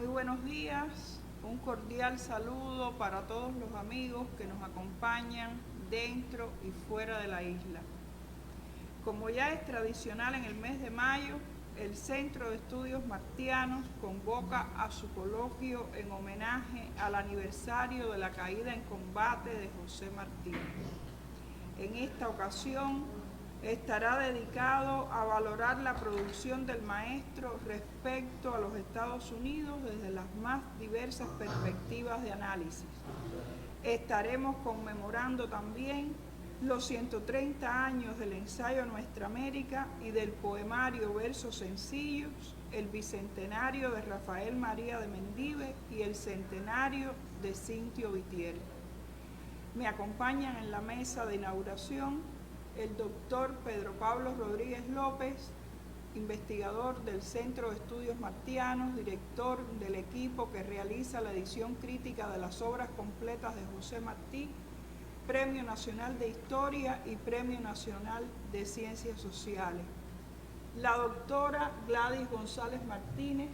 Muy buenos días, un cordial saludo para todos los amigos que nos acompañan dentro y fuera de la isla. Como ya es tradicional en el mes de mayo, el Centro de Estudios Martianos convoca a su coloquio en homenaje al aniversario de la caída en combate de José Martí. En esta ocasión estará dedicado a valorar la producción del maestro respecto a los Estados Unidos desde las más diversas perspectivas de análisis. Estaremos conmemorando también los 130 años del ensayo Nuestra América y del poemario Versos Sencillos, el bicentenario de Rafael María de Mendive y el centenario de Cintio Vitier. Me acompañan en la mesa de inauguración el doctor Pedro Pablo Rodríguez López, investigador del Centro de Estudios Martianos, director del equipo que realiza la edición crítica de las obras completas de José Martí, Premio Nacional de Historia y Premio Nacional de Ciencias Sociales. La doctora Gladys González Martínez,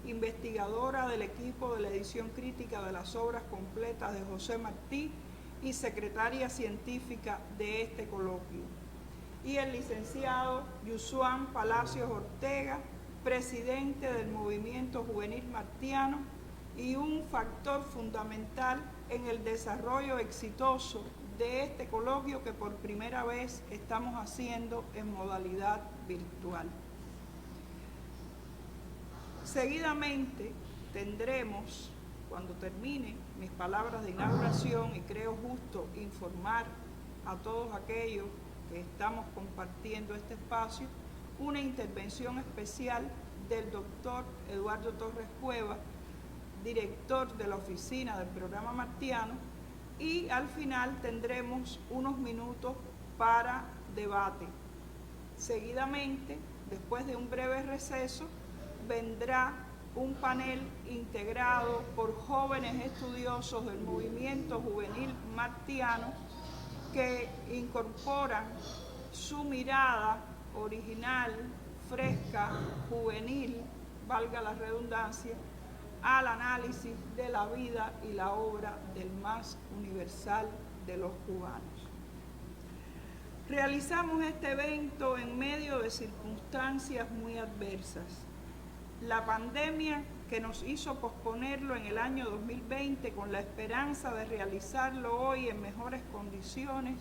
investigadora del equipo de la edición crítica de las obras completas de José Martí y secretaria científica de este coloquio. Y el licenciado Yusuán Palacios Ortega, presidente del Movimiento Juvenil Martiano y un factor fundamental en el desarrollo exitoso de este coloquio que por primera vez estamos haciendo en modalidad virtual. Seguidamente tendremos, cuando termine mis palabras de inauguración, y creo justo informar a todos aquellos que estamos compartiendo este espacio, una intervención especial del doctor Eduardo Torres Cueva, director de la oficina del programa Martiano, y al final tendremos unos minutos para debate. Seguidamente, después de un breve receso, vendrá un panel integrado por jóvenes estudiosos del movimiento juvenil martiano que incorporan su mirada original, fresca, juvenil, valga la redundancia, al análisis de la vida y la obra del más universal de los cubanos. Realizamos este evento en medio de circunstancias muy adversas. La pandemia que nos hizo posponerlo en el año 2020 con la esperanza de realizarlo hoy en mejores condiciones,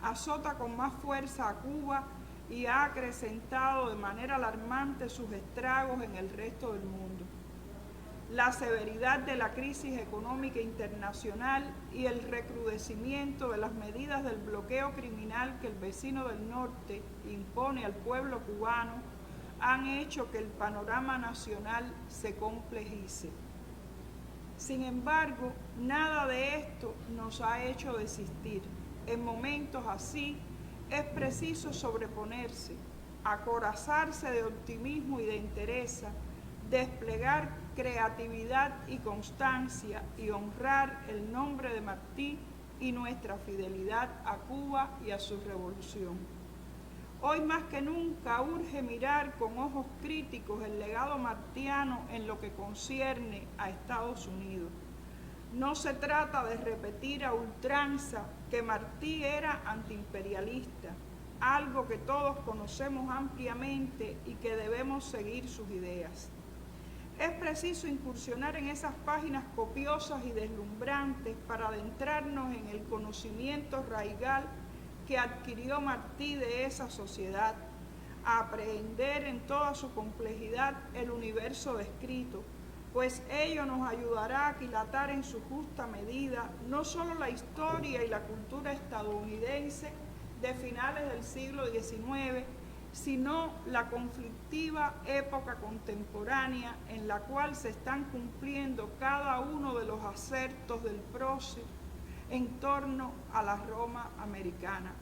azota con más fuerza a Cuba y ha acrecentado de manera alarmante sus estragos en el resto del mundo. La severidad de la crisis económica internacional y el recrudecimiento de las medidas del bloqueo criminal que el vecino del norte impone al pueblo cubano han hecho que el panorama nacional se complejice. Sin embargo, nada de esto nos ha hecho desistir. En momentos así es preciso sobreponerse, acorazarse de optimismo y de entereza, desplegar creatividad y constancia y honrar el nombre de Martí y nuestra fidelidad a Cuba y a su revolución. Hoy más que nunca urge mirar con ojos críticos el legado martiano en lo que concierne a Estados Unidos. No se trata de repetir a ultranza que Martí era antiimperialista, algo que todos conocemos ampliamente y que debemos seguir sus ideas. Es preciso incursionar en esas páginas copiosas y deslumbrantes para adentrarnos en el conocimiento raigal que adquirió Martí de esa sociedad, a aprehender en toda su complejidad el universo descrito, pues ello nos ayudará a aquilatar en su justa medida no solo la historia y la cultura estadounidense de finales del siglo XIX, sino la conflictiva época contemporánea en la cual se están cumpliendo cada uno de los acertos del prócer en torno a la Roma americana.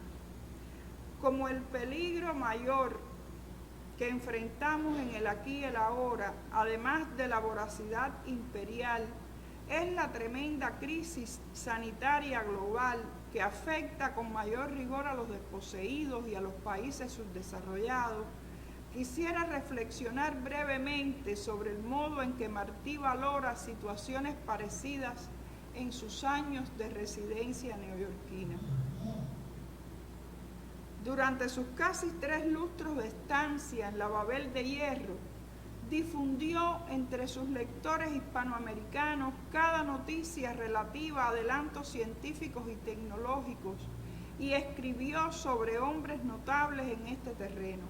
Como el peligro mayor que enfrentamos en el aquí y el ahora, además de la voracidad imperial, es la tremenda crisis sanitaria global que afecta con mayor rigor a los desposeídos y a los países subdesarrollados, quisiera reflexionar brevemente sobre el modo en que Martí valora situaciones parecidas en sus años de residencia neoyorquina. Durante sus casi 3 lustros de estancia en la Babel de Hierro, difundió entre sus lectores hispanoamericanos cada noticia relativa a adelantos científicos y tecnológicos y escribió sobre hombres notables en este terreno: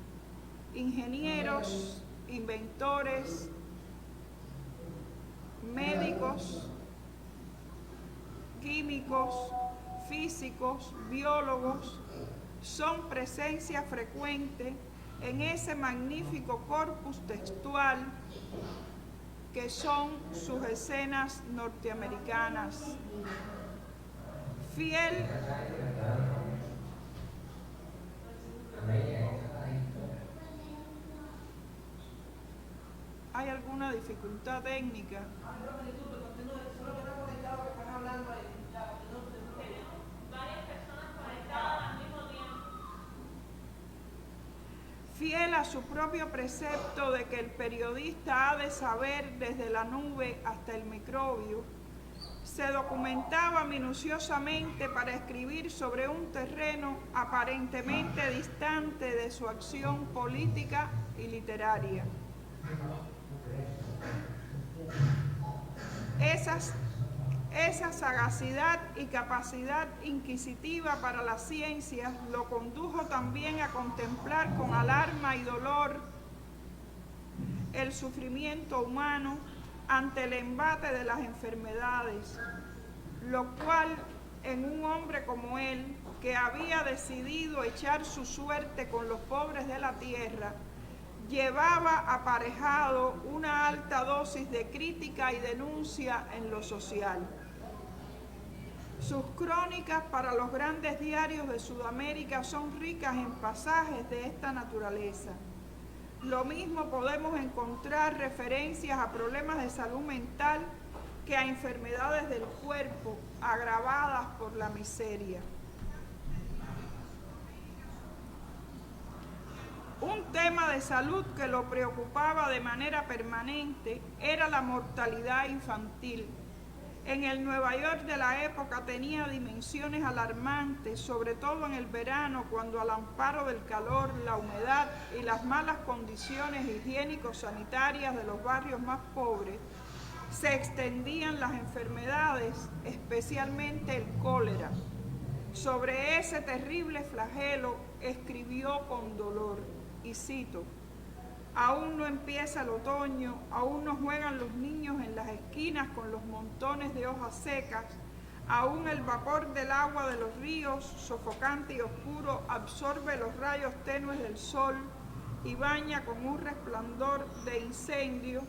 ingenieros, inventores, médicos, químicos, físicos, biólogos. Son presencia frecuente en ese magnífico corpus textual que son sus escenas norteamericanas. Fiel ¿Hay alguna dificultad técnica? Fiel a su propio precepto de que el periodista ha de saber desde la nube hasta el microbio, se documentaba minuciosamente para escribir sobre un terreno aparentemente distante de su acción política y literaria. Esa sagacidad y capacidad inquisitiva para las ciencias lo condujo también a contemplar con alarma y dolor el sufrimiento humano ante el embate de las enfermedades, lo cual en un hombre como él, que había decidido echar su suerte con los pobres de la tierra, llevaba aparejado una alta dosis de crítica y denuncia en lo social. Sus crónicas para los grandes diarios de Sudamérica son ricas en pasajes de esta naturaleza. Lo mismo podemos encontrar referencias a problemas de salud mental que a enfermedades del cuerpo agravadas por la miseria. Un tema de salud que lo preocupaba de manera permanente era la mortalidad infantil. En el Nueva York de la época tenía dimensiones alarmantes, sobre todo en el verano, cuando al amparo del calor, la humedad y las malas condiciones higiénico-sanitarias de los barrios más pobres, se extendían las enfermedades, especialmente el cólera. Sobre ese terrible flagelo escribió con dolor, y cito: aún no empieza el otoño, aún no juegan los niños en las esquinas con los montones de hojas secas, aún el vapor del agua de los ríos, sofocante y oscuro, absorbe los rayos tenues del sol y baña con un resplandor de incendio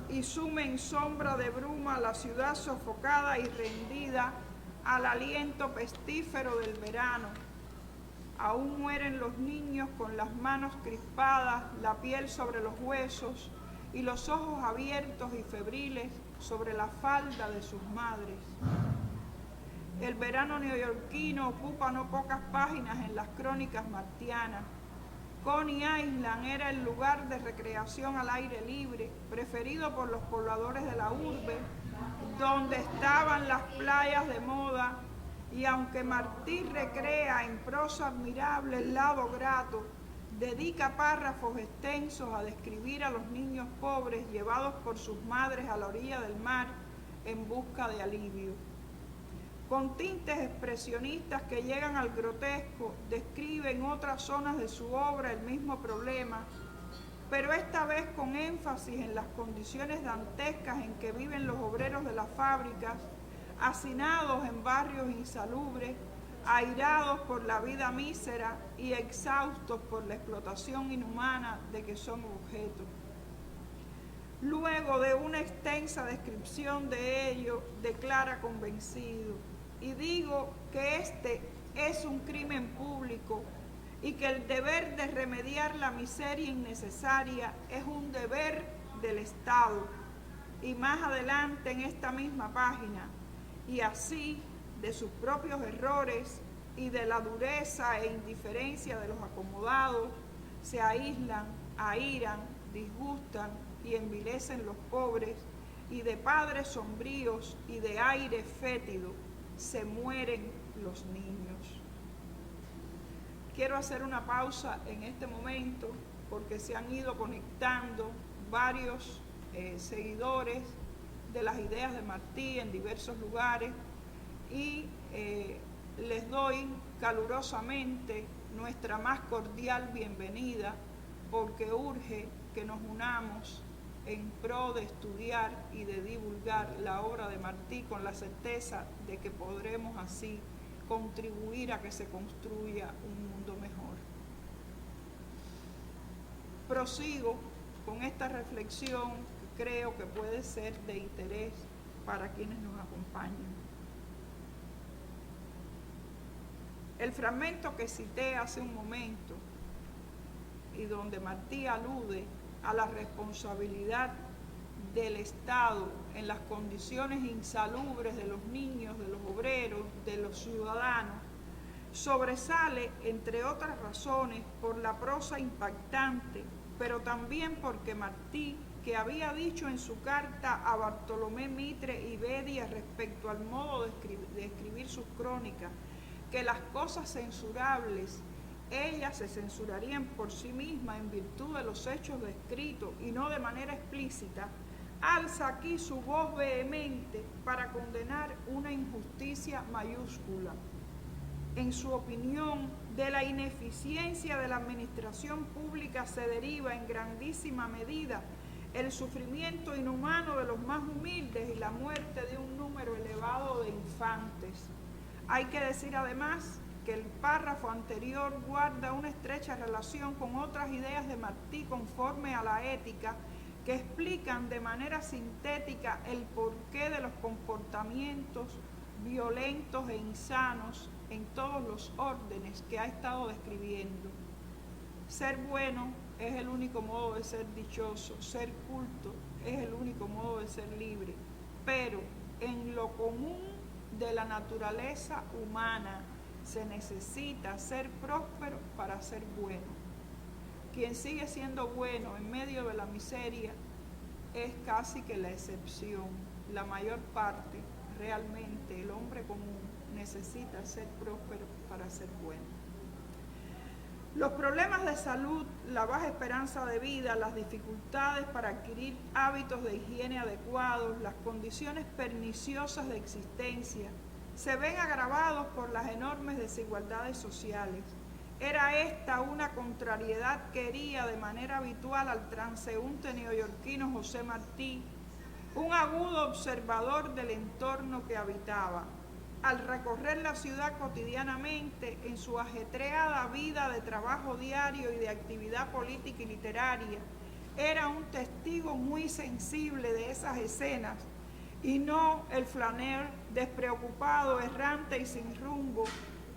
y sume en sombra de bruma la ciudad sofocada y rendida al aliento pestífero del verano. Aún mueren los niños con las manos crispadas, la piel sobre los huesos y los ojos abiertos y febriles sobre la falda de sus madres. El verano neoyorquino ocupa no pocas páginas en las crónicas martianas. Coney Island era el lugar de recreación al aire libre, preferido por los pobladores de la urbe, donde estaban las playas de moda, y aunque Martí recrea en prosa admirable el lado grato, dedica párrafos extensos a describir a los niños pobres llevados por sus madres a la orilla del mar en busca de alivio. Con tintes expresionistas que llegan al grotesco, describe en otras zonas de su obra el mismo problema, pero esta vez con énfasis en las condiciones dantescas en que viven los obreros de las fábricas, hacinados en barrios insalubres, airados por la vida mísera y exhaustos por la explotación inhumana de que son objeto. Luego de una extensa descripción de ello, declara convencido: y digo que este es un crimen público y que el deber de remediar la miseria innecesaria es un deber del Estado. Y más adelante en esta misma página: y así de sus propios errores y de la dureza e indiferencia de los acomodados, se aíslan, airan, disgustan y envilecen los pobres, y de padres sombríos y de aire fétido se mueren los niños. Quiero hacer una pausa en este momento porque se han ido conectando varios seguidores de las ideas de Martí en diversos lugares y les doy calurosamente nuestra más cordial bienvenida porque urge que nos unamos en pro de estudiar y de divulgar la obra de Martí con la certeza de que podremos así contribuir a que se construya un mundo mejor. Prosigo con esta reflexión que creo que puede ser de interés para quienes nos acompañan. El fragmento que cité hace un momento y donde Martí alude a la responsabilidad del Estado en las condiciones insalubres de los niños, de los obreros, de los ciudadanos, sobresale, entre otras razones, por la prosa impactante, pero también porque Martí, que había dicho en su carta a Bartolomé Mitre y Bedia respecto al modo de escribir sus crónicas, que las cosas censurables ellas se censurarían por sí mismas en virtud de los hechos descritos y no de manera explícita, alza aquí su voz vehemente para condenar una injusticia mayúscula. En su opinión, de la ineficiencia de la administración pública se deriva en grandísima medida el sufrimiento inhumano de los más humildes y la muerte de un número elevado de infantes. Hay que decir además que el párrafo anterior guarda una estrecha relación con otras ideas de Martí conforme a la ética que explican de manera sintética el porqué de los comportamientos violentos e insanos en todos los órdenes que ha estado describiendo. Ser bueno es el único modo de ser dichoso, ser culto es el único modo de ser libre, pero en lo común de la naturaleza humana se necesita ser próspero para ser bueno. Quien sigue siendo bueno en medio de la miseria es casi que la excepción. La mayor parte, realmente, el hombre común necesita ser próspero para ser bueno. Los problemas de salud, la baja esperanza de vida, las dificultades para adquirir hábitos de higiene adecuados, las condiciones perniciosas de existencia, se ven agravados por las enormes desigualdades sociales. Era esta una contrariedad que hería de manera habitual al transeúnte neoyorquino José Martí, un agudo observador del entorno que habitaba. Al recorrer la ciudad cotidianamente en su ajetreada vida de trabajo diario y de actividad política y literaria, era un testigo muy sensible de esas escenas y no el flaneur despreocupado, errante y sin rumbo,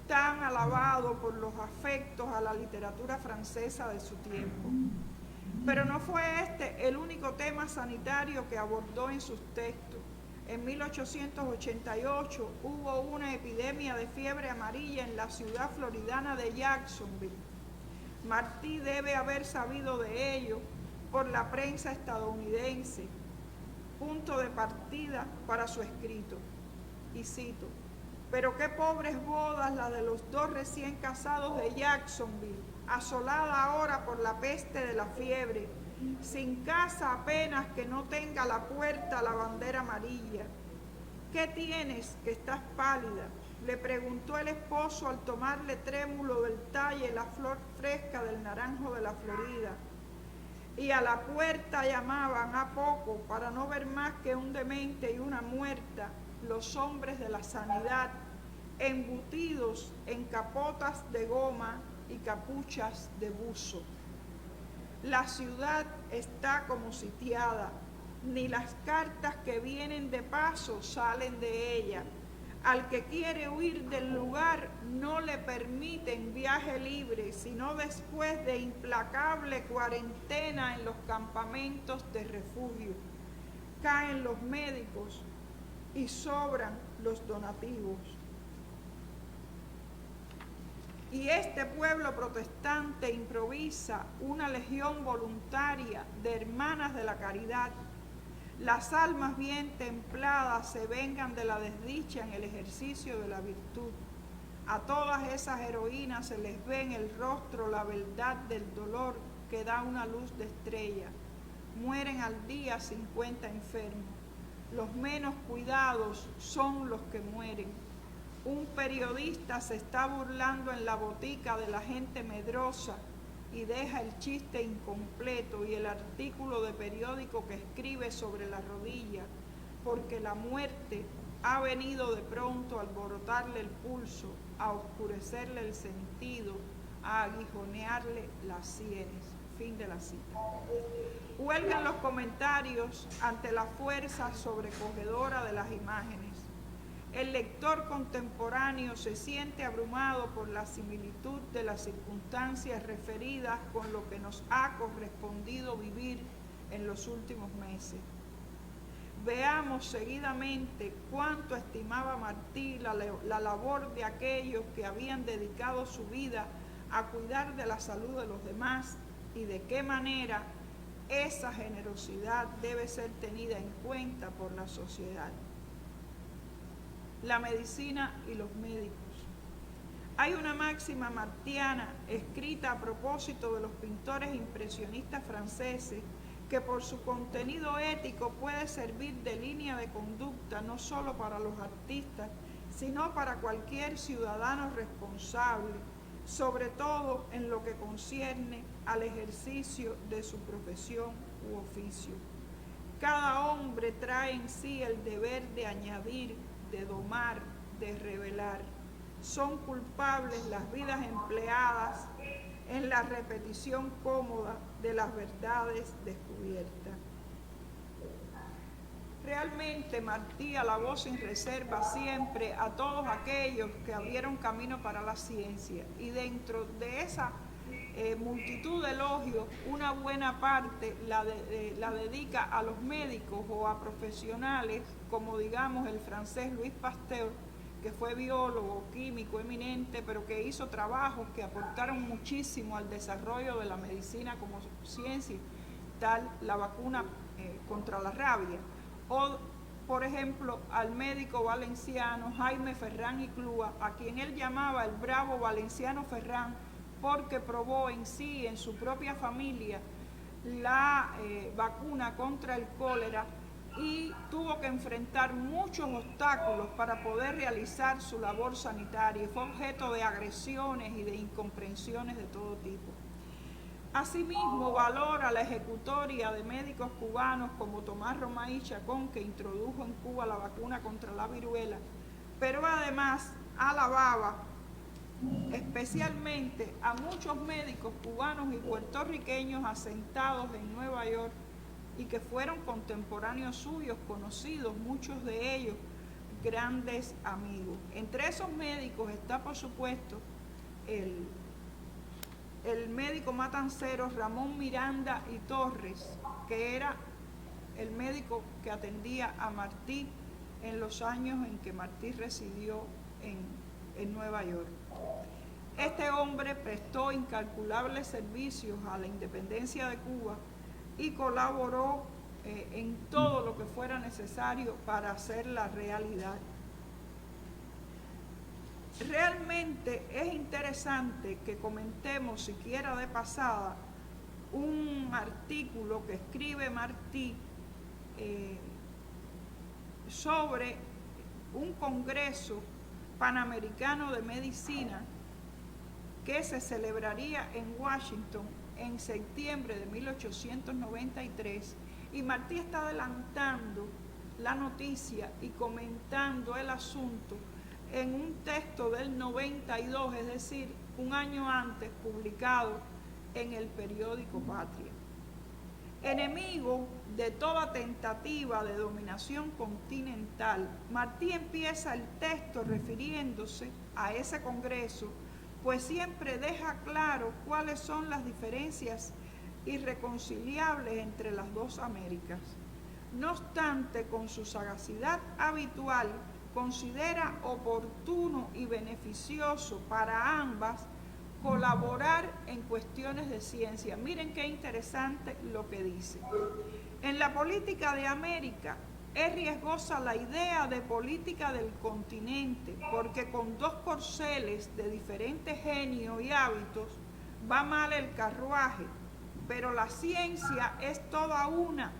tan alabado por los afectos a la literatura francesa de su tiempo. Pero no fue este el único tema sanitario que abordó en sus textos. En 1888 hubo una epidemia de fiebre amarilla en la ciudad floridana de Jacksonville. Martí debe haber sabido de ello por la prensa estadounidense, punto de partida para su escrito. Y cito: pero qué pobres bodas las de los dos recién casados de Jacksonville, asolada ahora por la peste de la fiebre, sin casa apenas que no tenga a la puerta la bandera amarilla. ¿Qué tienes que estás pálida?, le preguntó el esposo al tomarle trémulo del talle la flor fresca del naranjo de la Florida. Y a la puerta llamaban a poco, para no ver más que un demente y una muerta, los hombres de la sanidad, embutidos en capotas de goma y capuchas de buzo. La ciudad está como sitiada, ni las cartas que vienen de paso salen de ella. Al que quiere huir del lugar no le permiten viaje libre, sino después de implacable cuarentena en los campamentos de refugio. Caen los médicos y sobran los donativos. Y este pueblo protestante improvisa una legión voluntaria de hermanas de la caridad. Las almas bien templadas se vengan de la desdicha en el ejercicio de la virtud. A todas esas heroínas se les ve en el rostro la verdad del dolor que da una luz de estrella. Mueren al día 50 enfermos. Los menos cuidados son los que mueren. Un periodista se está burlando en la botica de la gente medrosa y deja el chiste incompleto y el artículo de periódico que escribe sobre la rodilla, porque la muerte ha venido de pronto a alborotarle el pulso, a oscurecerle el sentido, a aguijonearle las sienes. Fin de la cita. Huelgan los comentarios ante la fuerza sobrecogedora de las imágenes. El lector contemporáneo se siente abrumado por la similitud de las circunstancias referidas con lo que nos ha correspondido vivir en los últimos meses. Veamos seguidamente cuánto estimaba Martí la labor de aquellos que habían dedicado su vida a cuidar de la salud de los demás y de qué manera esa generosidad debe ser tenida en cuenta por la sociedad. La medicina y los médicos. Hay una máxima martiana escrita a propósito de los pintores impresionistas franceses que por su contenido ético puede servir de línea de conducta no solo para los artistas, sino para cualquier ciudadano responsable, sobre todo en lo que concierne al ejercicio de su profesión u oficio. Cada hombre trae en sí el deber de añadir, de domar, de revelar. Son culpables las vidas empleadas en la repetición cómoda de las verdades descubiertas. Realmente Martí alabó sin reserva siempre a todos aquellos que abrieron camino para la ciencia, y dentro de esa multitud de elogios, una buena parte la dedica a los médicos o a profesionales como, digamos, el francés Louis Pasteur, que fue biólogo, químico eminente, pero que hizo trabajos que aportaron muchísimo al desarrollo de la medicina como ciencia, tal la vacuna contra la rabia. O, por ejemplo, al médico valenciano Jaime Ferrán y Clua, a quien él llamaba el bravo valenciano Ferrán, porque probó en sí, en su propia familia, la vacuna contra el cólera y tuvo que enfrentar muchos obstáculos para poder realizar su labor sanitaria. Fue objeto de agresiones y de incomprensiones de todo tipo. Asimismo, valora la ejecutoria de médicos cubanos como Tomás Romay Chacón, que introdujo en Cuba la vacuna contra la viruela, pero además alababa especialmente a muchos médicos cubanos y puertorriqueños asentados en Nueva York y que fueron contemporáneos suyos, conocidos, muchos de ellos grandes amigos. Entre esos médicos está, por supuesto, el médico matancero Ramón Miranda y Torres, que era el médico que atendía a Martí en los años en que Martí residió en Nueva York. Este hombre prestó incalculables servicios a la independencia de Cuba y colaboró en todo lo que fuera necesario para hacerla realidad. Realmente es interesante que comentemos, siquiera de pasada, un artículo que escribe Martí sobre un congreso panamericano de medicina que se celebraría en Washington en septiembre de 1893, y Martí está adelantando la noticia y comentando el asunto en un texto del 92, es decir, un año antes, publicado en el periódico Patria. Enemigo de toda tentativa de dominación continental, Martí empieza el texto refiriéndose a ese congreso, pues siempre deja claro cuáles son las diferencias irreconciliables entre las dos Américas. No obstante, con su sagacidad habitual, considera oportuno y beneficioso para ambas colaborar en cuestiones de ciencia. Miren qué interesante lo que dice. En la política de América es riesgosa la idea de política del continente, porque con dos corceles de diferentes genios y hábitos va mal el carruaje, pero la ciencia es toda una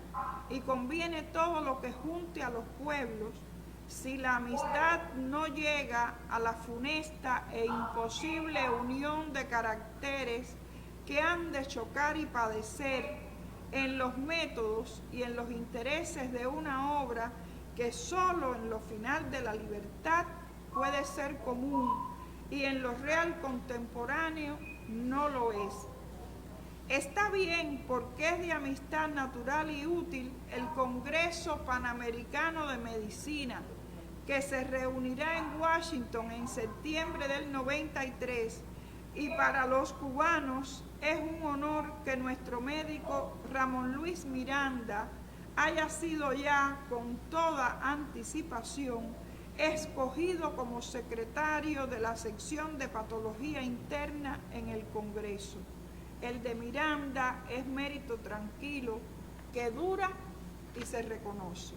y conviene todo lo que junte a los pueblos. Si la amistad no llega a la funesta e imposible unión de caracteres que han de chocar y padecer en los métodos y en los intereses de una obra que solo en lo final de la libertad puede ser común y en lo real contemporáneo no lo es. Está bien porque es de amistad natural y útil el Congreso Panamericano de Medicina, que se reunirá en Washington en septiembre del 93, y para los cubanos es un honor que nuestro médico Ramón Luis Miranda haya sido ya con toda anticipación escogido como secretario de la sección de patología interna en el Congreso. El de Miranda es mérito tranquilo que dura y se reconoce.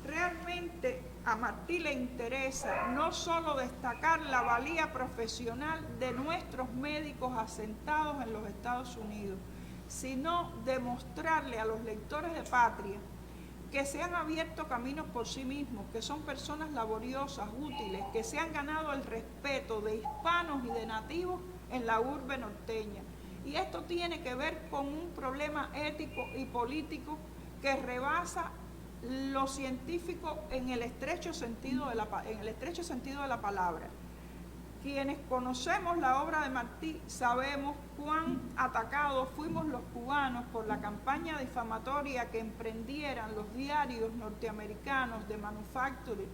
Realmente a Martí le interesa no solo destacar la valía profesional de nuestros médicos asentados en los Estados Unidos, sino demostrarle a los lectores de Patria que se han abierto caminos por sí mismos, que son personas laboriosas, útiles, que se han ganado el respeto de hispanos y de nativos en la urbe norteña. Y esto tiene que ver con un problema ético y político que rebasa lo científico en el estrecho sentido de la palabra. Quienes conocemos la obra de Martí sabemos cuán atacados fuimos los cubanos por la campaña difamatoria que emprendieran los diarios norteamericanos de Manufacturer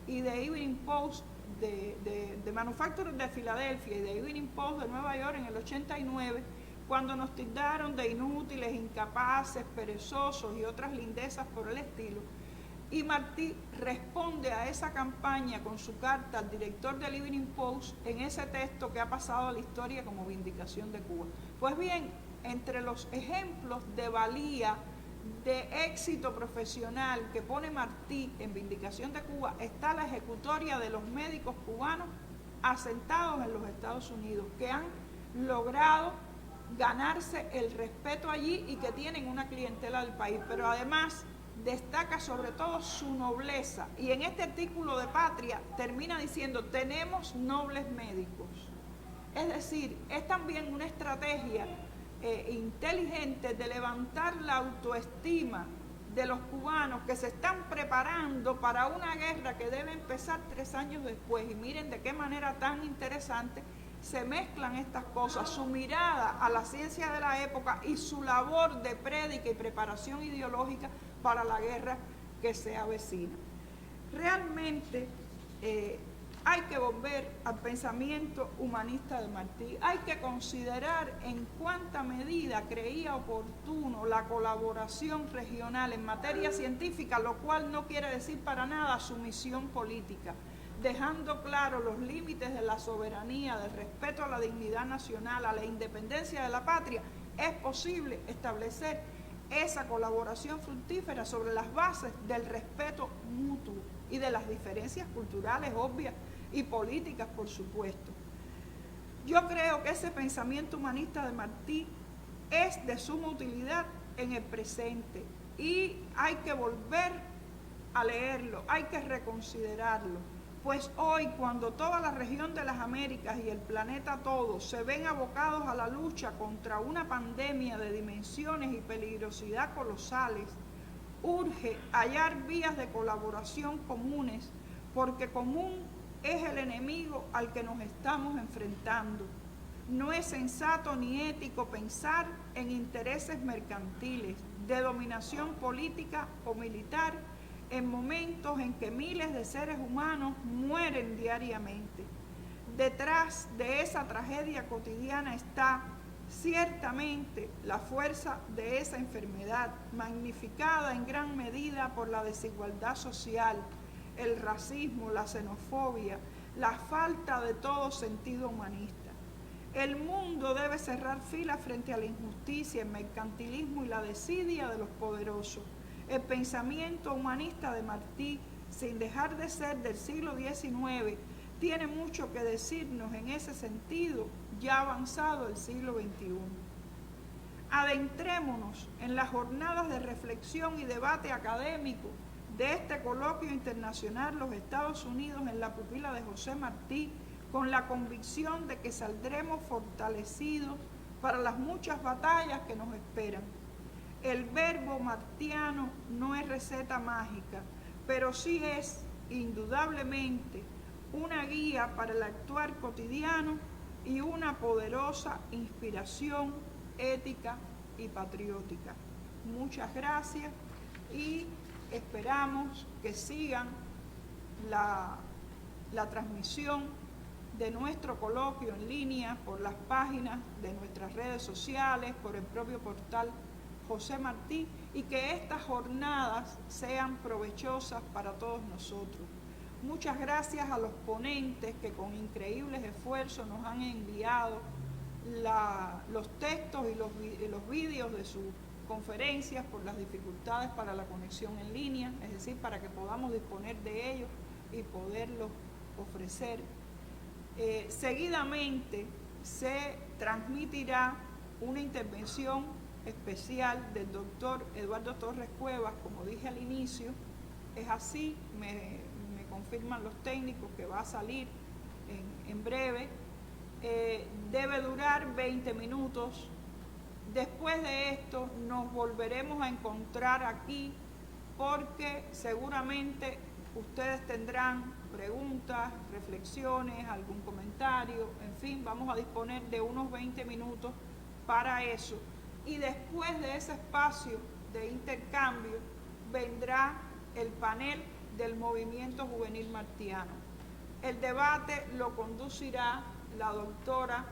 y de Evening Post de Manufacturer de Filadelfia y de Evening Post de Nueva York en el 89, cuando nos tildaron de inútiles, incapaces, perezosos y otras lindezas por el estilo. Y Martí responde a esa campaña con su carta al director del Evening Post en ese texto que ha pasado a la historia como Vindicación de Cuba. Pues bien, entre los ejemplos de valía, de éxito profesional que pone Martí en Vindicación de Cuba está la ejecutoria de los médicos cubanos asentados en los Estados Unidos, que han logrado ganarse el respeto allí y que tienen una clientela del país, pero además destaca sobre todo su nobleza, y en este artículo de Patria termina diciendo: tenemos nobles médicos. Es decir, es también una estrategia inteligente de levantar la autoestima de los cubanos que se están preparando para una guerra que debe empezar 3 años después. Y miren de qué manera tan interesante se mezclan estas cosas, su mirada a la ciencia de la época y su labor de prédica y preparación ideológica para la guerra que se avecina. Realmente hay que volver al pensamiento humanista de Martí, hay que considerar en cuánta medida creía oportuno la colaboración regional en materia científica, lo cual no quiere decir para nada sumisión política, dejando claro los límites de la soberanía, del respeto a la dignidad nacional, a la independencia de la patria. Es posible establecer esa colaboración fructífera sobre las bases del respeto mutuo y de las diferencias culturales obvias y políticas, por supuesto. Yo creo que ese pensamiento humanista de Martí es de suma utilidad en el presente y hay que volver a leerlo, hay que reconsiderarlo. Pues hoy, cuando toda la región de las Américas y el planeta todo se ven abocados a la lucha contra una pandemia de dimensiones y peligrosidad colosales, urge hallar vías de colaboración comunes, porque común es el enemigo al que nos estamos enfrentando. No es sensato ni ético pensar en intereses mercantiles, de dominación política o militar, en momentos en que miles de seres humanos mueren diariamente. Detrás de esa tragedia cotidiana está ciertamente la fuerza de esa enfermedad, magnificada en gran medida por la desigualdad social, el racismo, la xenofobia, la falta de todo sentido humanista. El mundo debe cerrar filas frente a la injusticia, el mercantilismo y la desidia de los poderosos. El pensamiento humanista de Martí, sin dejar de ser del siglo XIX, tiene mucho que decirnos en ese sentido, ya avanzado el siglo XXI. Adentrémonos en las jornadas de reflexión y debate académico de este coloquio internacional Los Estados Unidos en la pupila de José Martí, con la convicción de que saldremos fortalecidos para las muchas batallas que nos esperan. El verbo martiano no es receta mágica, pero sí es, indudablemente, una guía para el actuar cotidiano y una poderosa inspiración ética y patriótica. Muchas gracias y esperamos que sigan la transmisión de nuestro coloquio en línea por las páginas de nuestras redes sociales, por el propio portal José Martí, y que estas jornadas sean provechosas para todos nosotros. Muchas gracias a los ponentes que con increíbles esfuerzos nos han enviado los textos y los vídeos de sus conferencias por las dificultades para la conexión en línea, es decir, para que podamos disponer de ellos y poderlos ofrecer. Seguidamente se transmitirá una intervención especial del doctor Eduardo Torres Cuevas, como dije al inicio, es así, me confirman los técnicos que va a salir en breve, debe durar 20 minutos. Después de esto nos volveremos a encontrar aquí porque seguramente ustedes tendrán preguntas, reflexiones, algún comentario, en fin, vamos a disponer de unos 20 minutos para eso. Y después de ese espacio de intercambio vendrá el panel del movimiento juvenil martiano. El debate lo conducirá la doctora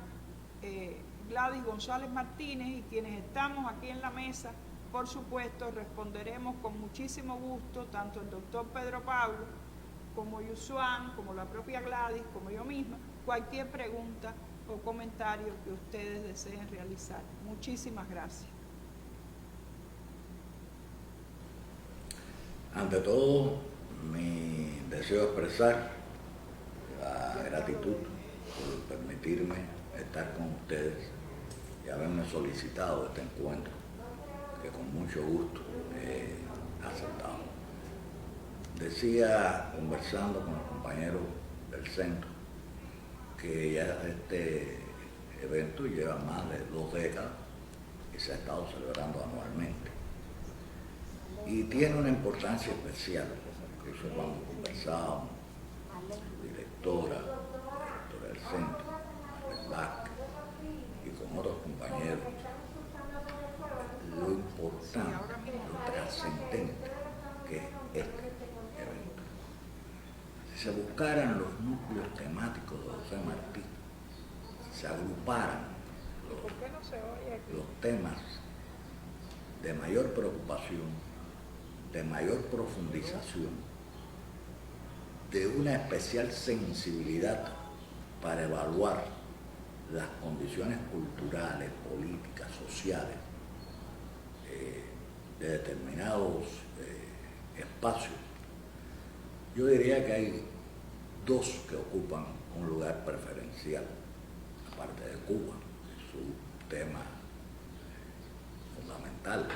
Gladys González Martínez y quienes estamos aquí en la mesa, por supuesto, responderemos con muchísimo gusto, tanto el doctor Pedro Pablo, como Yusuan, como la propia Gladys, como yo misma, cualquier pregunta o comentario que ustedes deseen realizar. Muchísimas gracias. Ante todo, mi deseo expresar la gratitud por permitirme estar con ustedes y haberme solicitado este encuentro, que con mucho gusto he aceptado. Decía, conversando con los compañeros del centro, que ya este evento lleva más de 2 décadas y se ha estado celebrando anualmente. Y tiene una importancia especial, incluso cuando conversábamos, directora del centro, Marlene Vázquez, y con otros compañeros, lo importante, lo trascendente que es este evento. Si se buscaran los núcleos temáticos de José Martí, si se agruparan los temas de mayor preocupación, de mayor profundización, de una especial sensibilidad para evaluar las condiciones culturales, políticas, sociales de determinados espacios, yo diría que hay 2 que ocupan un lugar preferencial, aparte de Cuba, es su tema fundamental.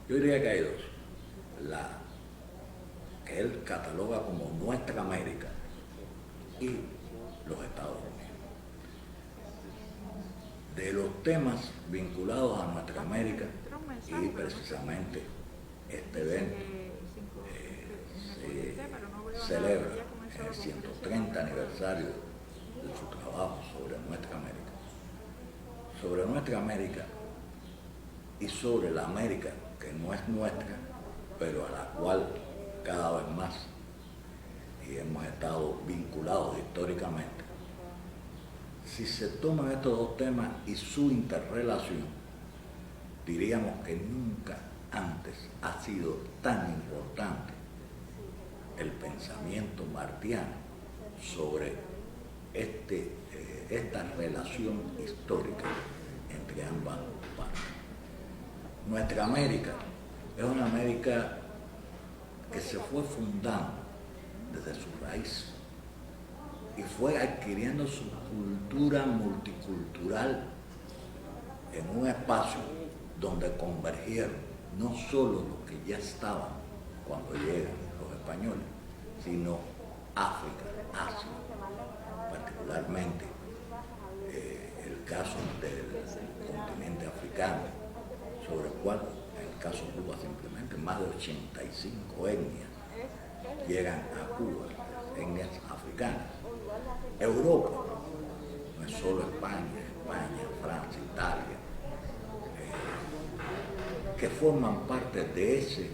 Yo diría que hay 2. La que él cataloga como Nuestra América y los Estados Unidos. De los temas vinculados a Nuestra América, y precisamente este evento se celebra en el 130 aniversario de su trabajo sobre Nuestra América. Sobre Nuestra América y sobre la América que no es nuestra, pero a la cual cada vez más y hemos estado vinculados históricamente. Si se toman estos 2 temas y su interrelación, diríamos que nunca antes ha sido tan importante el pensamiento martiano sobre esta relación histórica entre ambas partes. Nuestra América es una América que se fue fundando desde su raíz y fue adquiriendo su cultura multicultural en un espacio donde convergieron no solo los que ya estaban cuando llegan los españoles, sino África, Asia, particularmente el caso del continente africano, sobre el cual, en el caso de Cuba, simplemente más de 85 etnias llegan a Cuba, etnias africanas. Europa, no es solo España, Francia, Italia, que forman parte de ese.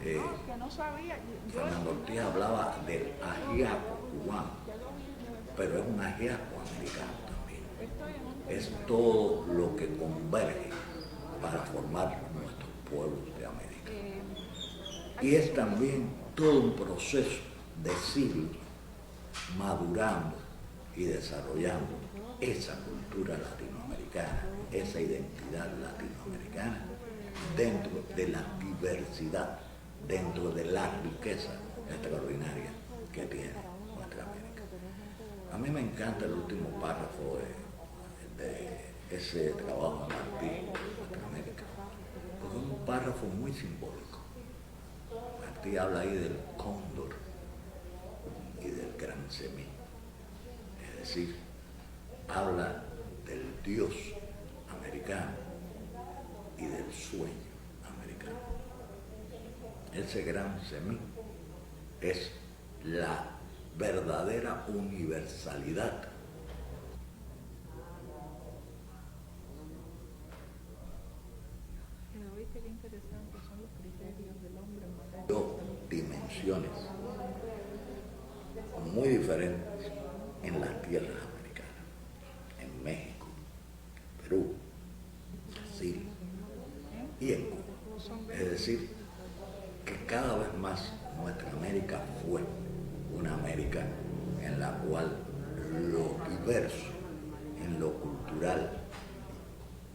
Que no sabía. Fernando Ortiz hablaba del ajiaco cubano, pero es un ajiaco americano también. Es todo lo que converge para formar nuestros pueblos de América. Y es también todo un proceso de siglos madurando y desarrollando esa cultura latinoamericana, esa identidad latinoamericana dentro de la diversidad, dentro de la riqueza extraordinaria que tiene nuestra América. A mí me encanta el último párrafo de ese trabajo de Martí, Nuestra América, porque es un párrafo muy simbólico. Martí habla ahí del cóndor y del gran semí, es decir, habla del Dios americano y del sueño americano. Ese gran semí es la verdadera universalidad dimensiones muy diferentes en las tierras americanas, en México, Perú, Brasil y en Cuba. Es decir, que cada vez más nuestra América fue una América en la cual lo diverso, en lo cultural,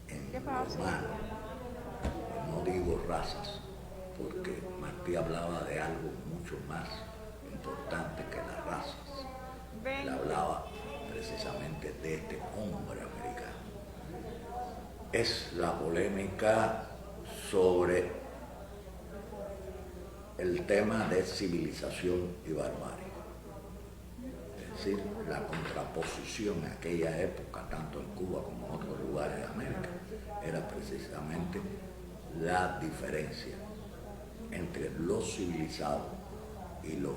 en lo humano, no digo razas, porque Martí hablaba de algo mucho más importante que las razas. Él hablaba precisamente de este hombre americano. Es la polémica sobre el tema de civilización y barbarie. Es decir, la contraposición en aquella época, tanto en Cuba como en otros lugares de América, era precisamente la diferencia entre lo civilizado y lo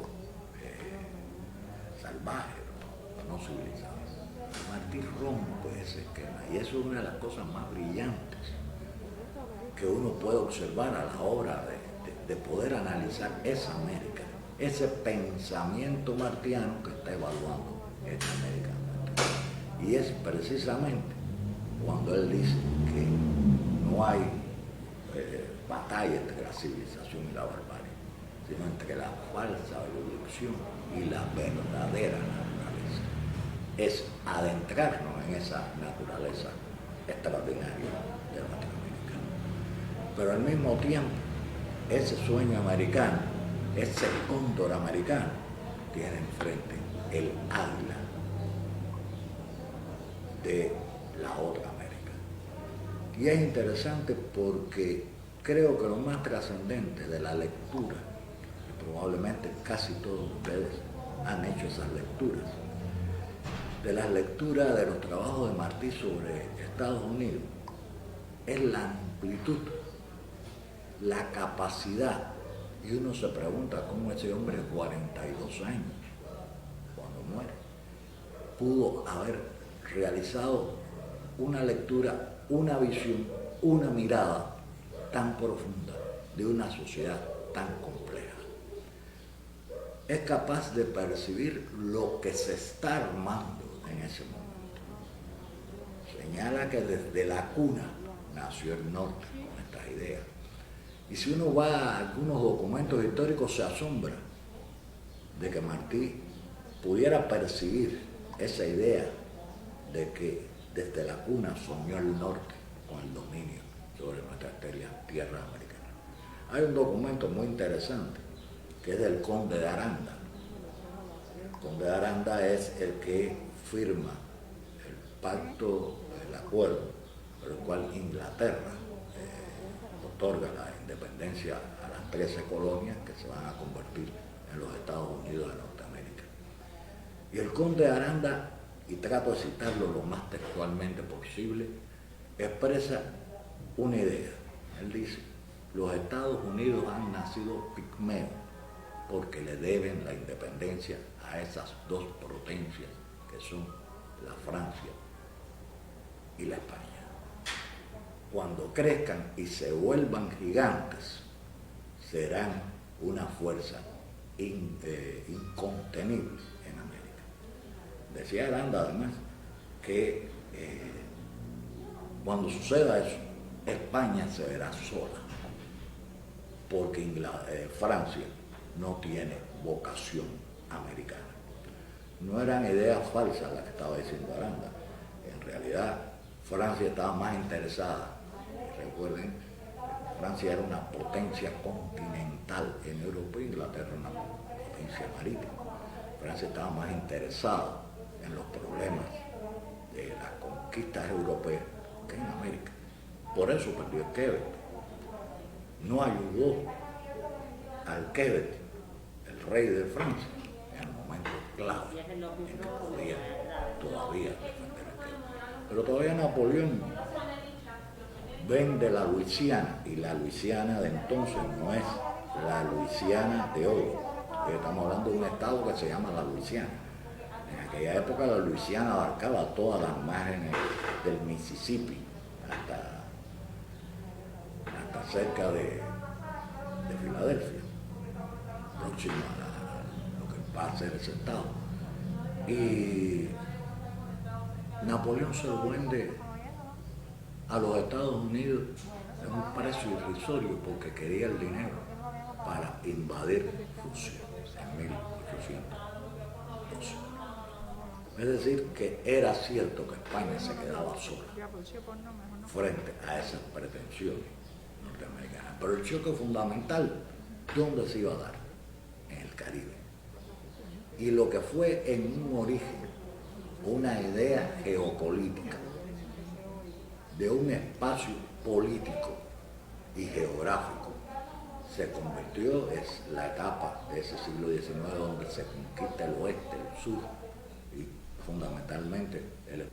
salvaje, no civilizado. Martí rompe ese esquema y eso es una de las cosas más brillantes que uno puede observar a la hora de poder analizar esa América, ese pensamiento martiano que está evaluando esta América. Y es precisamente cuando él dice que no hay batalla entre la civilización y la barbarie, sino entre la falsa evolución y la verdadera naturaleza. Es adentrarnos en esa naturaleza extraordinaria de Latinoamérica. Pero al mismo tiempo, ese sueño americano, ese cóndor americano, tiene enfrente el águila de la otra América. Y es interesante porque creo que lo más trascendente de la lectura, y probablemente casi todos ustedes han hecho esas lecturas, de las lecturas de los trabajos de Martí sobre Estados Unidos, es la amplitud, la capacidad. Y uno se pregunta cómo ese hombre de 42 años, cuando muere, pudo haber realizado una lectura, una visión, una mirada tan profunda de una sociedad tan compleja. Es capaz de percibir lo que se está armando en ese momento. Señala que desde la cuna nació el norte con estas ideas. Y si uno va a algunos documentos históricos se asombra de que Martí pudiera percibir esa idea de que desde la cuna soñó el norte con el dominio sobre nuestras tierras americanas. Hay un documento muy interesante que es del conde de Aranda. El conde de Aranda es el que firma el pacto, el acuerdo, por el cual Inglaterra otorga la independencia a las 13 colonias que se van a convertir en los Estados Unidos de Norteamérica. Y el conde de Aranda, y trato de citarlo lo más textualmente posible, expresa una idea. Él dice: los Estados Unidos han nacido pigmeos porque le deben la independencia a esas dos potencias que son la Francia y la España. Cuando crezcan y se vuelvan gigantes, serán una fuerza incontenible en América. Decía Aranda además que cuando suceda eso, España se verá sola, porque Francia no tiene vocación americana. No eran ideas falsas las que estaba diciendo Aranda. En realidad, Francia estaba más interesada. Recuerden, Francia era una potencia continental en Europa, Inglaterra una potencia marítima. Francia estaba más interesada en los problemas de las conquistas europeas que en América. Por eso perdió el Quebec. No ayudó al Quebec, el rey de Francia, en el momento clave en que podía todavía defender el Quebec. Pero todavía Napoleón vende la Luisiana, y la Luisiana de entonces no es la Luisiana de hoy. Estamos hablando de un estado que se llama la Luisiana. En aquella época la Luisiana abarcaba todas las márgenes del Mississippi hasta cerca de Filadelfia, próximo a lo que va a ser ese estado. Y Napoleón se lo vende a los Estados Unidos en un precio irrisorio porque quería el dinero para invadir Rusia en 1812. Es decir, que era cierto que España se quedaba sola frente a esas pretensiones norteamericanas. Pero el choque fundamental, ¿dónde se iba a dar? En el Caribe. Y lo que fue en un origen una idea geopolítica de un espacio político y geográfico, se convirtió, es la etapa de ese siglo XIX donde se conquista el oeste, el sur y fundamentalmente el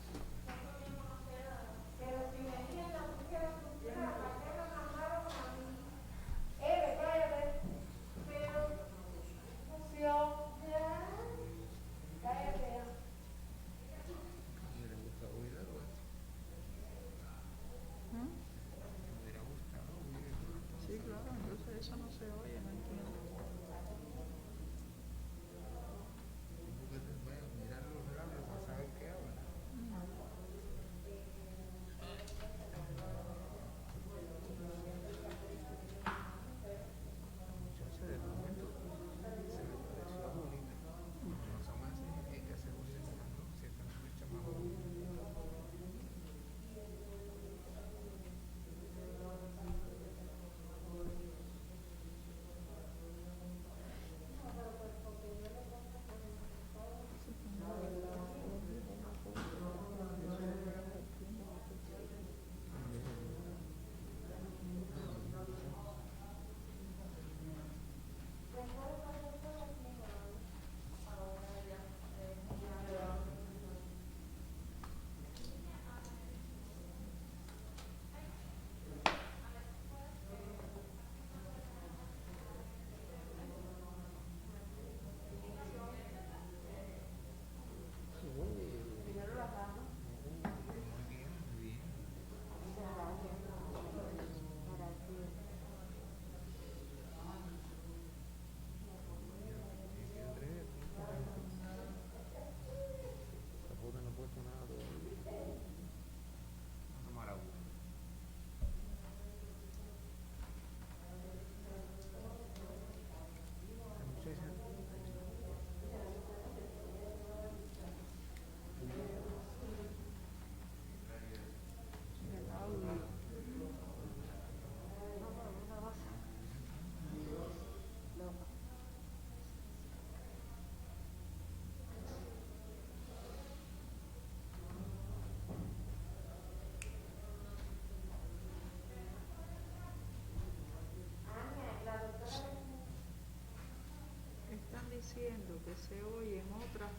diciendo que se oye en otras.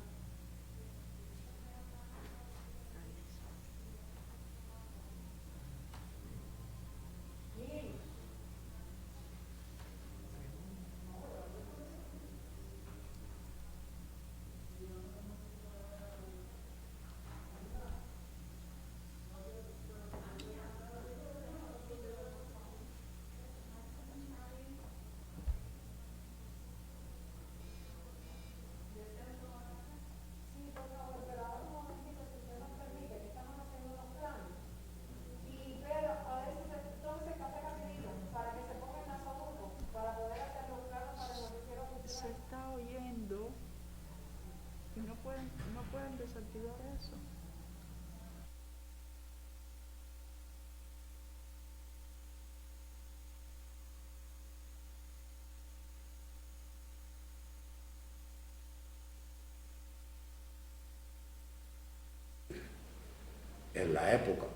Se está oyendo y no pueden desactivar eso. Es la época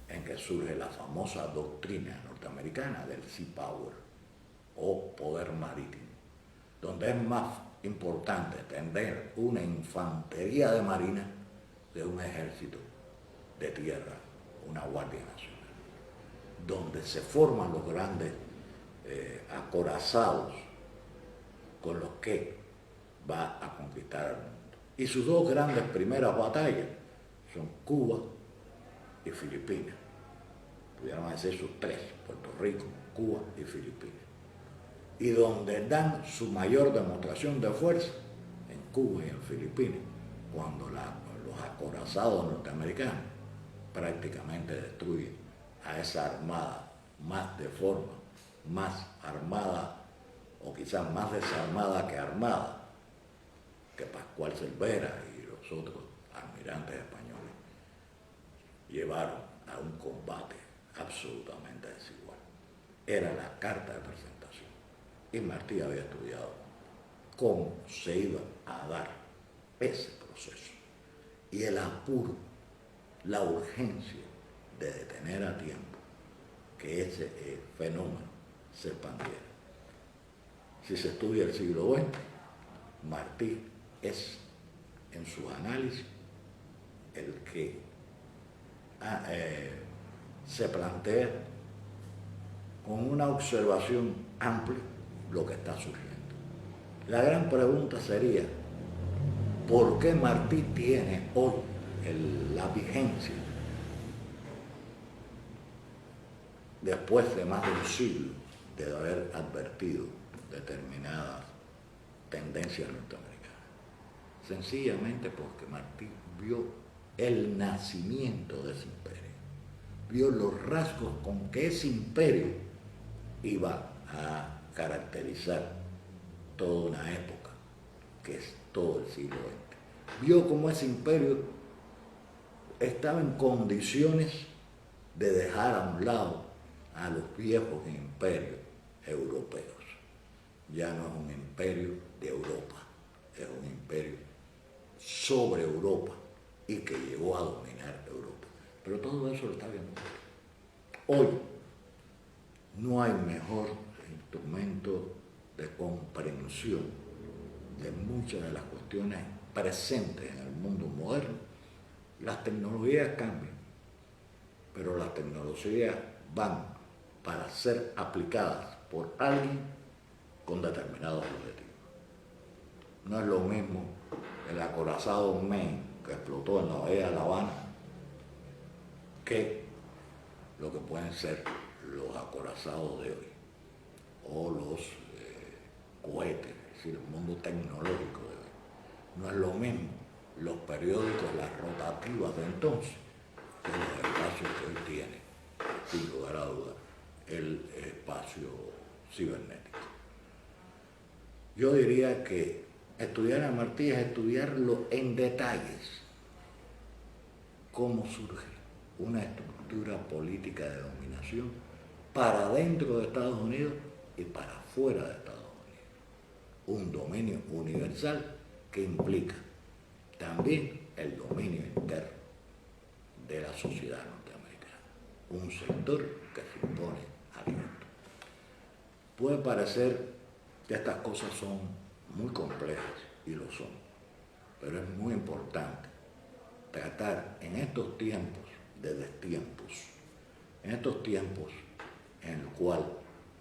en que surge la famosa doctrina norteamericana del Sea Power o poder marítimo, donde es más importante tener una infantería de marina de un ejército de tierra, una Guardia Nacional, donde se forman los grandes acorazados con los que va a conquistar el mundo. Y sus dos grandes primeras batallas son Cuba y Filipinas. Pudiéramos decir sus tres: Puerto Rico, Cuba y Filipinas. Y donde dan su mayor demostración de fuerza en Cuba y en Filipinas, cuando los acorazados norteamericanos prácticamente destruyen a esa armada más de forma, más armada o quizás más desarmada que armada, que Pascual Cervera y los otros almirantes españoles llevaron a un combate absolutamente desigual. Era la carta de presentación. Y Martí había estudiado cómo se iba a dar ese proceso. Y el apuro, la urgencia de detener a tiempo que ese fenómeno se expandiera. Si se estudia el siglo XX, Martí es, en sus análisis, el que se plantea con una observación amplia lo que está surgiendo. La gran pregunta sería, ¿por qué Martí tiene hoy la vigencia después de más de un siglo de haber advertido determinadas tendencias norteamericanas? Sencillamente porque Martí vio el nacimiento de ese imperio, vio los rasgos con que ese imperio iba a caracterizar toda una época, que es todo el siglo XX. Vio cómo ese imperio estaba en condiciones de dejar a un lado a los viejos imperios europeos. Ya no es un imperio de Europa, es un imperio sobre Europa y que llegó a dominar Europa. Pero todo eso lo está viendo hoy. No hay mejor instrumento de comprensión de muchas de las cuestiones presentes en el mundo moderno. Las tecnologías cambian, pero las tecnologías van para ser aplicadas por alguien con determinados objetivos. No es lo mismo el acorazado Maine que explotó en la bahía de La Habana que lo que pueden ser los acorazados de hoy o los cohetes, es decir, el mundo tecnológico de hoy. No es lo mismo los periódicos, las rotativas de entonces, que los espacios que hoy tiene, sin lugar a duda, el espacio cibernético. Yo diría que estudiar a Martí es estudiarlo en detalles, cómo surge una estructura política de dominación para dentro de Estados Unidos y para fuera de Estados Unidos. Un dominio universal que implica también el dominio interno de la sociedad norteamericana. Un sector que se impone abierto. Puede parecer que estas cosas son muy complejas, y lo son, pero es muy importante tratar en estos tiempos de destiempos, en estos tiempos en el cual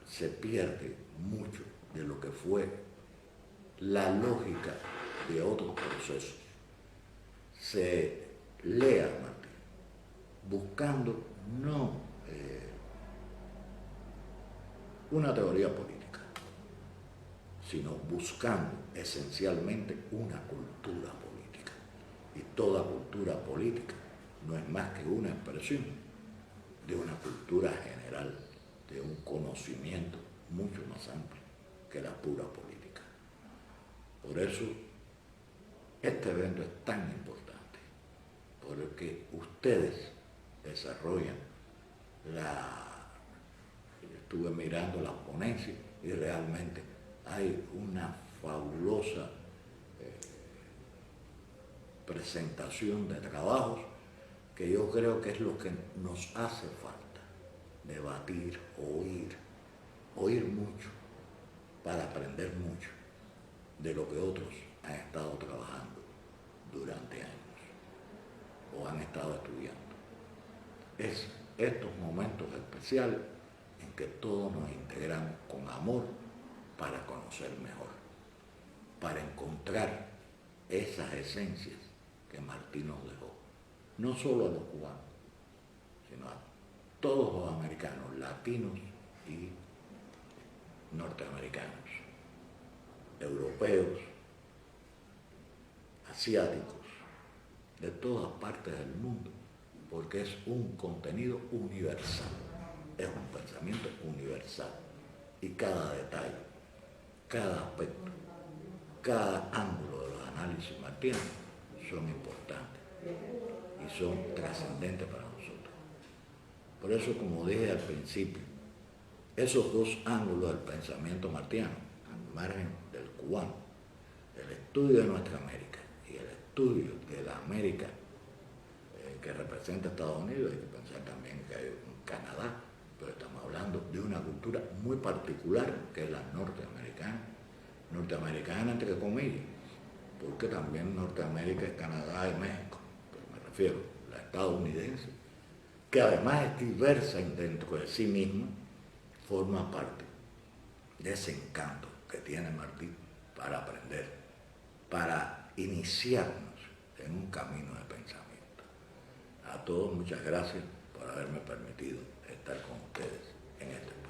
se pierde mucho de lo que fue la lógica de otros procesos. Se lea Martí, buscando no una teoría política, sino buscando esencialmente una cultura política. Y toda cultura política no es más que una expresión de una cultura general, de un conocimiento mucho más amplio que la pura política. Por eso este evento es tan importante, porque ustedes desarrollan estuve mirando las ponencias y realmente hay una fabulosa presentación de trabajos que yo creo que es lo que nos hace falta, debatir, oír mucho para aprender mucho de lo que otros han estado trabajando durante años o han estado estudiando. Es estos momentos especiales en que todos nos integramos con amor para conocer mejor, para encontrar esas esencias que Martí nos dejó, no solo a los cubanos, sino a todos los americanos, latinos y norteamericanos, europeos, asiáticos, de todas partes del mundo, porque es un contenido universal, es un pensamiento universal, y cada detalle, cada aspecto, cada ángulo de los análisis martianos son importantes y son trascendentes para nosotros. Por eso, como dije al principio, esos dos ángulos del pensamiento martiano, al margen del cubano, el estudio de nuestra América y el estudio de la América que representa a Estados Unidos, hay que pensar también que hay un Canadá, pero estamos hablando de una cultura muy particular que es la norteamericana entre comillas, porque también Norteamérica es Canadá y México, pero me refiero a la estadounidense, que además es diversa dentro de sí misma, forma parte de ese encanto que tiene Martí para aprender, para iniciarnos en un camino de pensamiento. A todos muchas gracias por haberme permitido estar con ustedes en este espacio.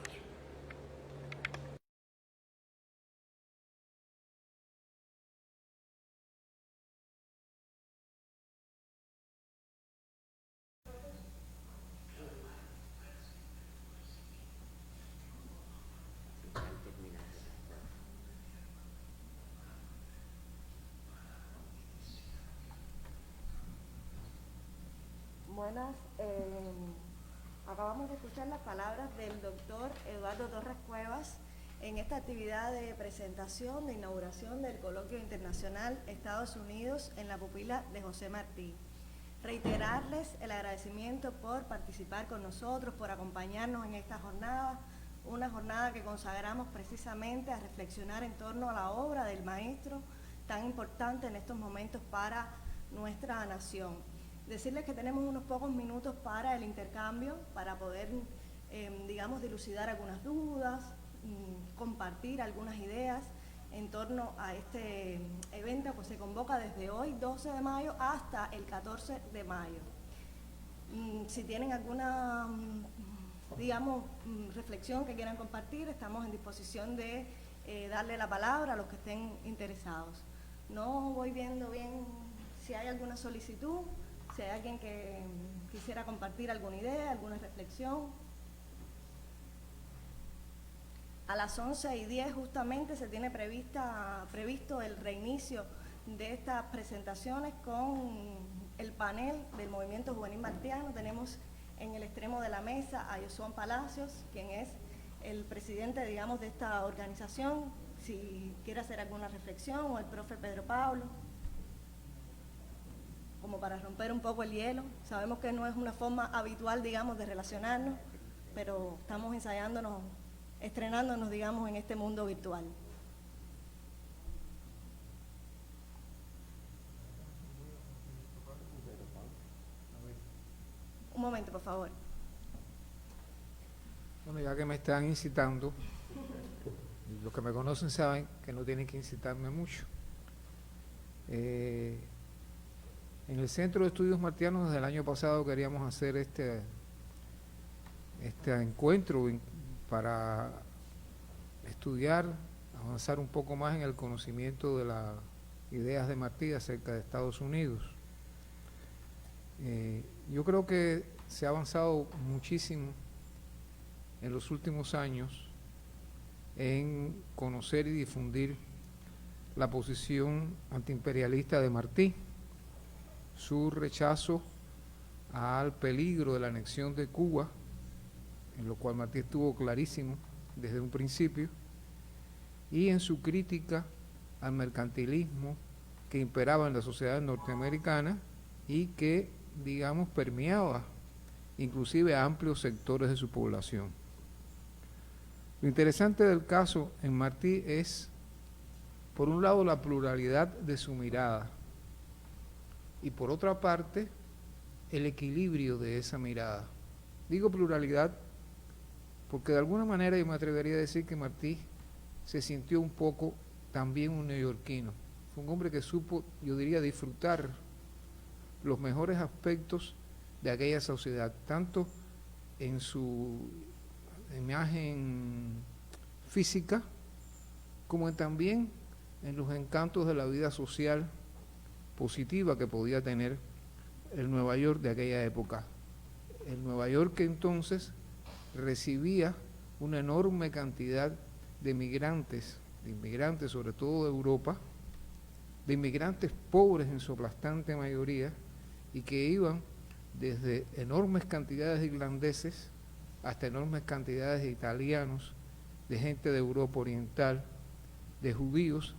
Buenas, acabamos de escuchar las palabras del doctor Eduardo Torres Cuevas en esta actividad de presentación, de inauguración del Coloquio Internacional Estados Unidos en la pupila de José Martí. Reiterarles el agradecimiento por participar con nosotros, por acompañarnos en esta jornada, una jornada que consagramos precisamente a reflexionar en torno a la obra del maestro tan importante en estos momentos para nuestra nación. Decirles que tenemos unos pocos minutos para el intercambio, para poder, dilucidar algunas dudas, compartir algunas ideas en torno a este evento que se convoca desde hoy, 12 de mayo, hasta el 14 de mayo. Si tienen alguna, reflexión que quieran compartir, estamos en disposición de darle la palabra a los que estén interesados. No voy viendo bien si hay alguna solicitud. Si hay alguien que quisiera compartir alguna idea, alguna reflexión. A las 11:10 justamente se tiene previsto el reinicio de estas presentaciones con el panel del Movimiento Juvenil Martiano. Tenemos en el extremo de la mesa a Josuán Palacios, quien es el presidente, de esta organización, si quiere hacer alguna reflexión, o el profe Pedro Pablo, como para romper un poco el hielo. Sabemos que no es una forma habitual, de relacionarnos, pero estamos ensayándonos, estrenándonos, en este mundo virtual. momento, por favor. Bueno, ya que me están incitando, los que me conocen saben que no tienen que incitarme mucho. En el Centro de Estudios Martianos desde el año pasado queríamos hacer este encuentro para estudiar, avanzar un poco más en el conocimiento de las ideas de Martí acerca de Estados Unidos. Yo creo que se ha avanzado muchísimo en los últimos años en conocer y difundir la posición antiimperialista de Martí, su rechazo al peligro de la anexión de Cuba, en lo cual Martí estuvo clarísimo desde un principio, y en su crítica al mercantilismo que imperaba en la sociedad norteamericana y que, digamos, permeaba inclusive a amplios sectores de su población. Lo interesante del caso en Martí es, por un lado, la pluralidad de su mirada y, por otra parte, el equilibrio de esa mirada. Digo pluralidad porque de alguna manera yo me atrevería a decir que Martí se sintió un poco también un neoyorquino. Fue un hombre que supo, yo diría, disfrutar los mejores aspectos de aquella sociedad, tanto en su imagen física como también en los encantos de la vida social positiva que podía tener el Nueva York de aquella época. El Nueva York que entonces recibía una enorme cantidad de inmigrantes sobre todo de Europa, de inmigrantes pobres en su aplastante mayoría, y que iban desde enormes cantidades de irlandeses hasta enormes cantidades de italianos, de gente de Europa Oriental, de judíos,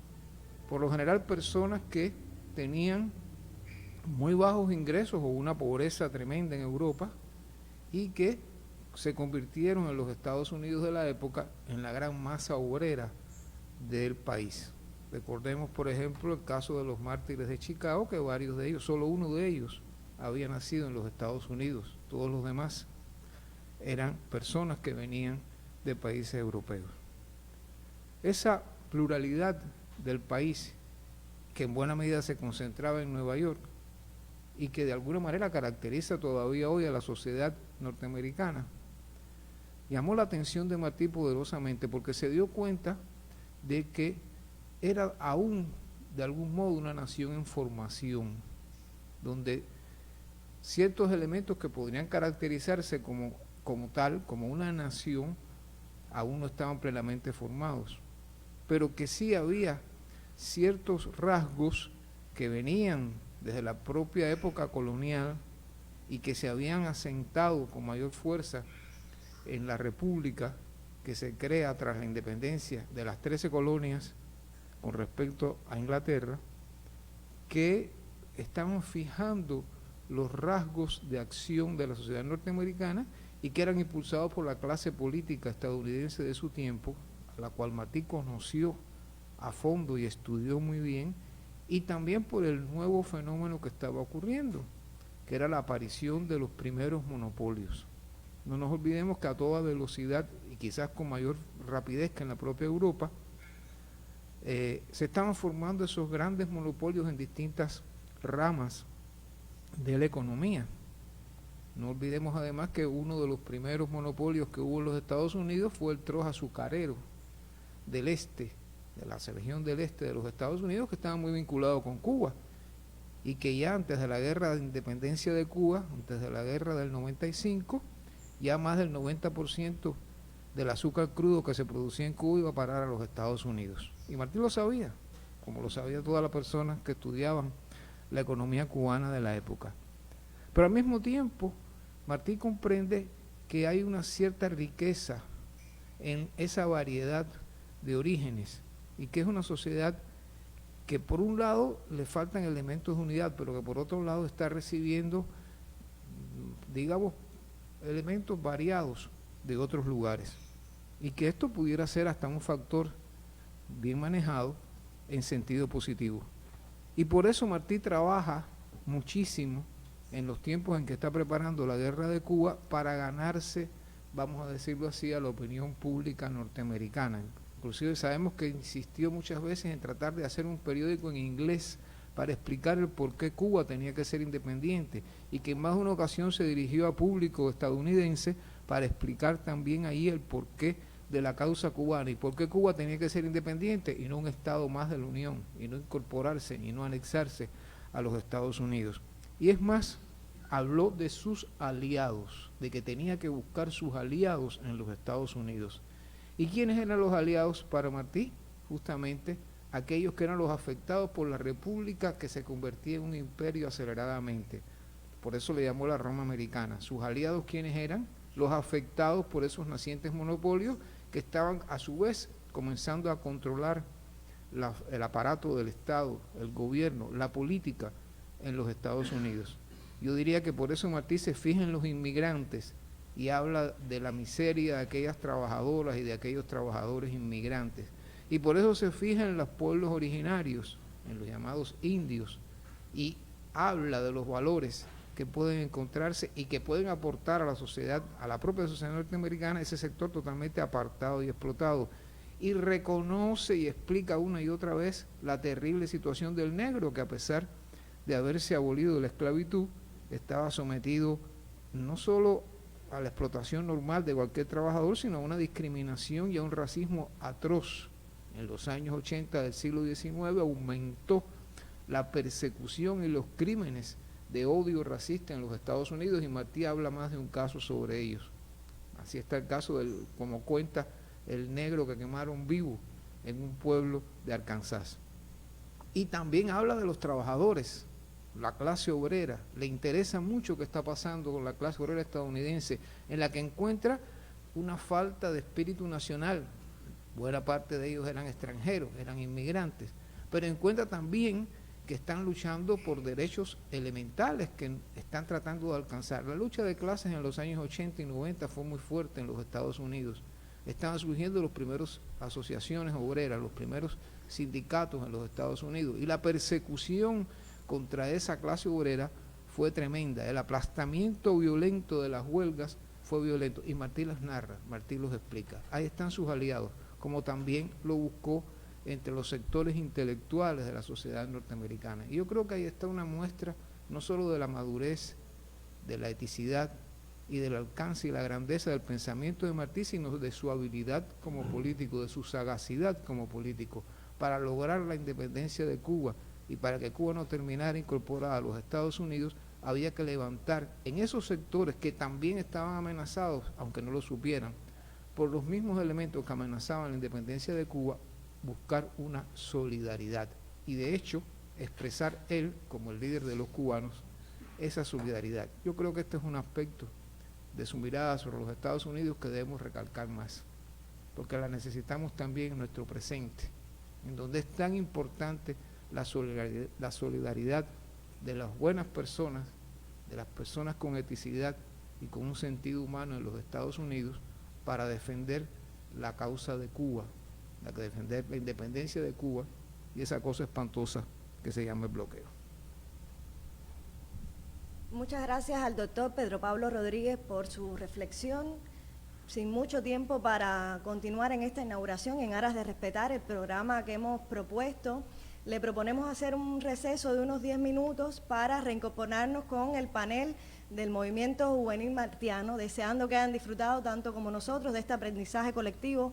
por lo general personas que tenían muy bajos ingresos o una pobreza tremenda en Europa y que se convirtieron en los Estados Unidos de la época en la gran masa obrera del país. Recordemos, por ejemplo, el caso de los mártires de Chicago, que varios de ellos, solo uno de ellos, había nacido en los Estados Unidos. Todos los demás eran personas que venían de países europeos. Esa pluralidad del país, que en buena medida se concentraba en Nueva York y que de alguna manera caracteriza todavía hoy a la sociedad norteamericana, llamó la atención de Martí poderosamente porque se dio cuenta de que era aún de algún modo una nación en formación, donde ciertos elementos que podrían caracterizarse como tal, como una nación, aún no estaban plenamente formados, pero que sí había ciertos rasgos que venían desde la propia época colonial y que se habían asentado con mayor fuerza en la república que se crea tras la independencia de las 13 colonias con respecto a Inglaterra, que estaban fijando los rasgos de acción de la sociedad norteamericana y que eran impulsados por la clase política estadounidense de su tiempo, a la cual Martí conoció a fondo y estudió muy bien, y también por el nuevo fenómeno que estaba ocurriendo, que era la aparición de los primeros monopolios. No nos olvidemos que a toda velocidad y quizás con mayor rapidez que en la propia Europa, se estaban formando esos grandes monopolios en distintas ramas de la economía. No olvidemos además que uno de los primeros monopolios que hubo en los Estados Unidos fue el trozo azucarero del este, de la región del este de los Estados Unidos, que estaba muy vinculado con Cuba y que ya antes de la guerra de independencia de Cuba, antes de la guerra del 95, ya más del 90% del azúcar crudo que se producía en Cuba iba a parar a los Estados Unidos. Y Martí lo sabía, como lo sabía todas las personas que estudiaban la economía cubana de la época. Pero al mismo tiempo, Martí comprende que hay una cierta riqueza en esa variedad de orígenes y que es una sociedad que por un lado le faltan elementos de unidad, pero que por otro lado está recibiendo, digamos, elementos variados de otros lugares, y que esto pudiera ser hasta un factor bien manejado en sentido positivo. Y por eso Martí trabaja muchísimo en los tiempos en que está preparando la guerra de Cuba para ganarse, vamos a decirlo así, a la opinión pública norteamericana. Inclusive sabemos que insistió muchas veces en tratar de hacer un periódico en inglés para explicar el por qué Cuba tenía que ser independiente, y que en más de una ocasión se dirigió a público estadounidense para explicar también ahí el porqué de la causa cubana y por qué Cuba tenía que ser independiente y no un estado más de la Unión, y no incorporarse y no anexarse a los Estados Unidos. Y es más, habló de sus aliados, de que tenía que buscar sus aliados en los Estados Unidos. ¿Y quiénes eran los aliados para Martí? Justamente aquellos que eran los afectados por la república que se convertía en un imperio aceleradamente. Por eso le llamó la Roma americana. ¿Sus aliados quiénes eran? Los afectados por esos nacientes monopolios que estaban a su vez comenzando a controlar el aparato del Estado, el gobierno, la política en los Estados Unidos. Yo diría que por eso Martí se fija en los inmigrantes y habla de la miseria de aquellas trabajadoras y de aquellos trabajadores inmigrantes. Y por eso se fija en los pueblos originarios, en los llamados indios, y habla de los valores que pueden encontrarse y que pueden aportar a la sociedad, a la propia sociedad norteamericana, ese sector totalmente apartado y explotado. Y reconoce y explica una y otra vez la terrible situación del negro, que a pesar de haberse abolido la esclavitud, estaba sometido no solo a la explotación normal de cualquier trabajador, sino a una discriminación y a un racismo atroz. En los años 80 del siglo XIX aumentó la persecución y los crímenes de odio racista en los Estados Unidos, y Martí habla más de un caso sobre ellos. Así está el caso del, como cuenta, el negro que quemaron vivo en un pueblo de Arkansas. Y también habla de los trabajadores, la clase obrera. Le interesa mucho qué está pasando con la clase obrera estadounidense, en la que encuentra una falta de espíritu nacional. Buena parte de ellos eran extranjeros, eran inmigrantes, pero encuentra también que están luchando por derechos elementales que están tratando de alcanzar. La lucha de clases en los años 80 y 90 fue muy fuerte en los Estados Unidos. Estaban surgiendo los primeros asociaciones obreras, los primeros sindicatos en los Estados Unidos, y la persecución contra esa clase obrera fue tremenda. El aplastamiento violento de las huelgas fue violento, y Martí las narra, Martí los explica. Ahí están sus aliados, como también lo buscó entre los sectores intelectuales de la sociedad norteamericana. Y yo creo que ahí está una muestra no solo de la madurez, de la eticidad y del alcance y la grandeza del pensamiento de Martí, sino de su habilidad como político, de su sagacidad como político, para lograr la independencia de Cuba. Y para que Cuba no terminara incorporada a los Estados Unidos, había que levantar en esos sectores que también estaban amenazados, aunque no lo supieran, por los mismos elementos que amenazaban la independencia de Cuba, buscar una solidaridad. Y de hecho, expresar él, como el líder de los cubanos, esa solidaridad. Yo creo que este es un aspecto de su mirada sobre los Estados Unidos que debemos recalcar más, porque la necesitamos también en nuestro presente, en donde es tan importante la solidaridad de las buenas personas, de las personas con eticidad y con un sentido humano en los Estados Unidos, para defender la causa de Cuba, defender la independencia de Cuba y esa cosa espantosa que se llama el bloqueo. Muchas gracias al doctor Pedro Pablo Rodríguez por su reflexión. Sin mucho tiempo para continuar en esta inauguración, en aras de respetar el programa que hemos propuesto, le proponemos hacer un receso de unos 10 minutos para reincorporarnos con el panel del Movimiento Juvenil Martiano, deseando que hayan disfrutado tanto como nosotros de este aprendizaje colectivo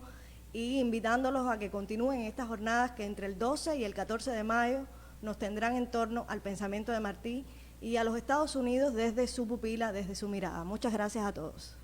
y invitándolos a que continúen estas jornadas que entre el 12 y el 14 de mayo nos tendrán en torno al pensamiento de Martí y a los Estados Unidos desde su pupila, desde su mirada. Muchas gracias a todos.